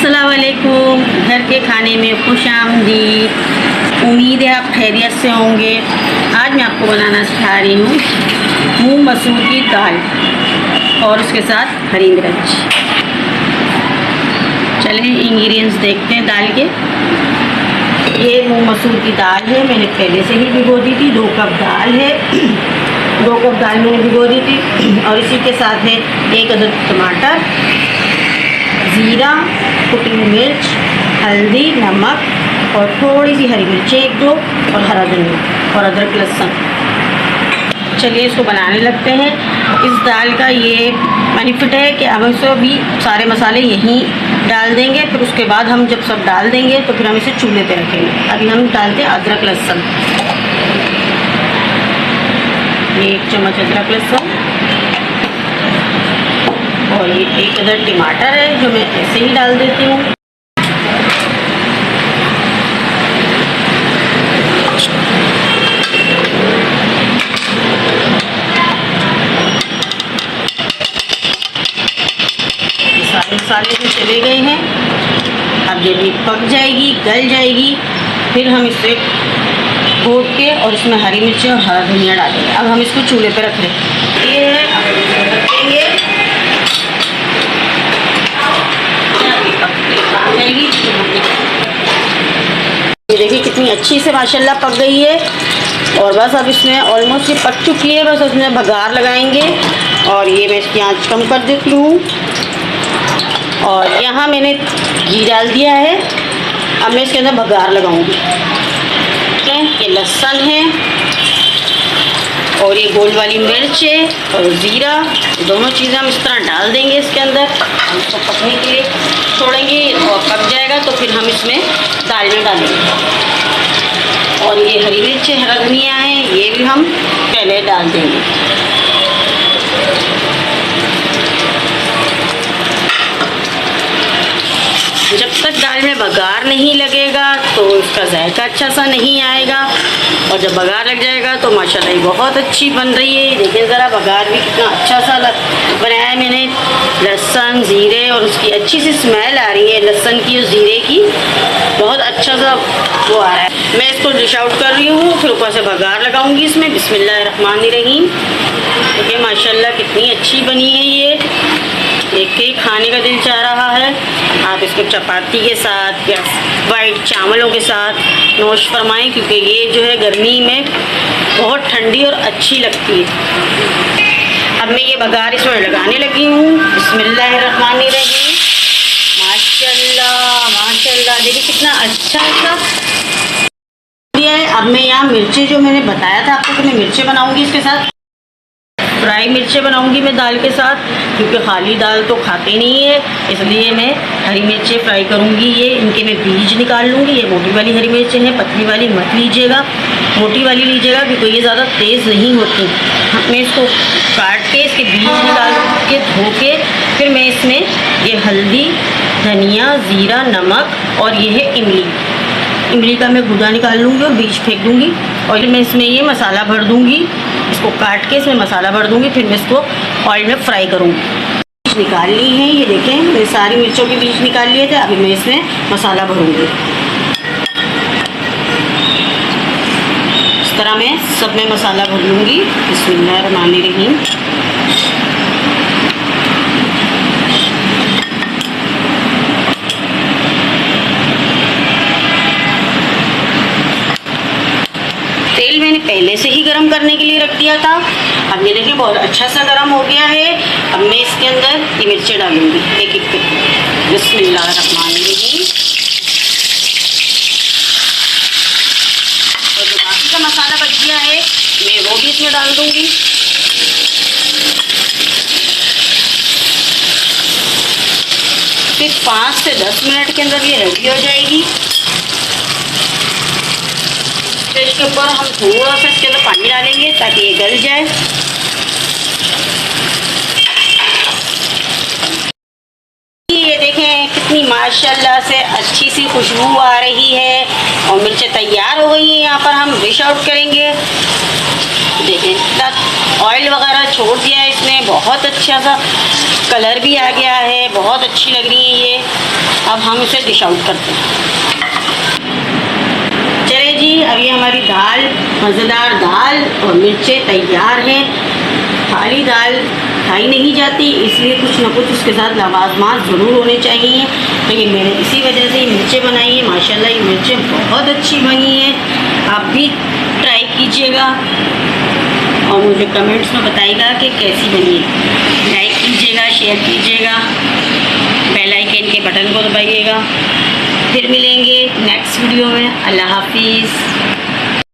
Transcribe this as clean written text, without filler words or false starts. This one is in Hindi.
अस्सलाम वालेकुम। घर के खाने में खुश आमदीद। उम्मीद है आप खैरियत से होंगे। आज मैं आपको बनाना सिखा रही हूँ मूंग मसूर की दाल और उसके साथ हरी मिर्च। चलें इंग्रेडिएंट्स देखते हैं दाल के। ये मूंग मसूर की दाल है, मैंने पहले से ही भिगो दी थी। 2 कप दाल है, 2 कप दाल मैंने भिगो दी थी। और इसी के साथ है 1 अदद टमाटर, ज़ीरा, कुटी मिर्च, हल्दी, नमक और थोड़ी सी हरी मिर्चें 1-2 और हरा धनिया और अदरक लहसुन। चलिए इसको बनाने लगते हैं। इस दाल का ये बेनिफिट है कि हम इसे भी सारे मसाले यहीं डाल देंगे, फिर उसके बाद हम जब सब डाल देंगे तो फिर हम इसे चूल्हे पे रखेंगे। अभी हम डालते हैं अदरक लहसुन। ये 1 चम्मच अदरक लहसुन और ये 1 अदद टमाटर है जो मैं ऐसे ही डाल देती हूँ। सारे मसाले भी चले गए हैं। अब ये भी पक जाएगी, गल जाएगी, फिर हम इसे घोट के और इसमें हरी मिर्ची और हरा धनिया डालेंगे। अब हम इसको चूल्हे पे रख लें। ये है, अब हम इसको रखेंगे। ये देखिए कितनी अच्छी से माशाल्लाह पक गई है। और बस अब इसमें ऑलमोस्ट ये पक चुकी है। बस उसमें बघार लगाएंगे और ये मैं इसकी आंच कम कर देती हूँ। और यहाँ मैंने घी डाल दिया है। अब मैं इसके अंदर बघार लगाऊंगी। ठीक है, ये लहसुन है और ये गोल वाली मिर्च है और ज़ीरा, दोनों चीज़ें हम इस तरह डाल देंगे इसके अंदर। हम इसको पकने के लिए छोड़ेंगे और पक जाएगा तो फिर हम इसमें दाल में डालेंगे। और ये हरी मिर्च है, हरा धनिया है, ये भी हम पहले डाल देंगे। जब तक दाल में बघार नहीं लगेगा तो इसका जायका अच्छा सा नहीं आएगा। और जब बघार लग जाएगा तो माशाल्लाह ये बहुत अच्छी बन रही है। देखिए ज़रा बघार भी कितना अच्छा सा बनाया है मैंने। लहसुन, ज़ीरे और उसकी अच्छी सी स्मेल आ रही है, लहसुन की और ज़ीरे की बहुत अच्छा सा वो आ रहा है। मैं इसको डिश आउट कर रही हूँ, फिर ऊपर से बघार लगाऊंगी इसमें। बिस्मिल्लाहिर्रहमानिर्रहीम। देखिए माशाल्लाह कितनी अच्छी बनी है ये। देख के खाने का दिल चाह रहा है। आप इसको चपाती के साथ या वाइट चावलों के साथ नोश फरमाएं, क्योंकि ये जो है गर्मी में बहुत ठंडी और अच्छी लगती है। अब मैं ये बघार इसमें लगाने लगी हूँ। बिस्मिल्लाहिर्रहमानिर्रहीम। माशाल्लाह माशाल्लाह, देखिए कितना अच्छा सा दिया है। अब मैं यहाँ मिर्चें जो मैंने बताया था आपको कि मैं मिर्चें बनाऊँगी इसके साथ, फ्राई मिर्चें बनाऊंगी मैं दाल के साथ, क्योंकि खाली दाल तो खाते नहीं है, इसलिए मैं हरी मिर्चें फ्राई करूंगी। ये इनके मैं बीज निकाल लूँगी। ये मोटी वाली हरी मिर्चें हैं, पतली वाली मत लीजिएगा, मोटी वाली लीजिएगा क्योंकि ये ज़्यादा तेज़ नहीं होती। मैं इसको काट के इसके बीज निकाल के धो के फिर मैं इसमें ये हल्दी, धनिया, ज़ीरा, नमक और ये है इमली का मैं गुदा निकाल लूँगी और बीज फेंक दूँगी। और फिर मैं इसमें ये मसाला भर दूँगी। इसको काट के इसमें मसाला भर दूँगी, फिर मैं इसको ऑयल में फ्राई करूँगी। बीज निकाल ली है, ये देखें मैंने सारी मिर्चों के बीज निकाल लिए थे। अभी मैं इसमें मसाला भरूँगी। इस तरह मैं सब में मसाला भर लूँगी। बिस्मिल्लाहिर्रहमानिर्रहीम। तेल मैंने पहले से ही गरम करने के लिए रख दिया था। अब ये देखिए बहुत अच्छा सा गरम हो गया है। अब मैं इसके अंदर ये मिर्चें डालूंगी एक एक करके। बिस्मिल्लाहिर्रहमानिर्रहीम। और जो बाकी का मसाला बच गया है मैं वो भी इसमें डाल दूंगी। फिर 5 से 10 मिनट के अंदर ये रेडी हो जाएगी। इसके ऊपर हम थोड़ा सा इसके अंदर पानी डालेंगे ताकि ये गल जाए। ये देखें कितनी माशाल्लाह से अच्छी सी खुशबू आ रही है और मिर्चें तैयार हो गई हैं। यहाँ पर हम डिश आउट करेंगे। देखें ऑयल वगैरह छोड़ दिया है इसने, बहुत अच्छा सा कलर भी आ गया है, बहुत अच्छी लग रही है ये। अब हम इसे डिश आउट करते हैं। चले जी, अभी हमारी दाल, मज़ेदार दाल और मिर्चें तैयार हैं। खाली दाल खाई नहीं जाती, इसलिए कुछ ना कुछ उसके साथ लवाजमात ज़रूर होने चाहिए। तो ये मैंने इसी वजह से ये मिर्चें बनाई हैं। माशाल्लाह ये मिर्चें बहुत अच्छी बनी हैं। आप भी ट्राई कीजिएगा और मुझे कमेंट्स में बताइएगा कि कैसी बनी है। लाइक कीजिएगा, शेयर कीजिएगा, बेल आइकन के बटन को दबाइएगा। फिर मिलेंगे नेक्स्ट वीडियो में। अल्लाह हाफिज़।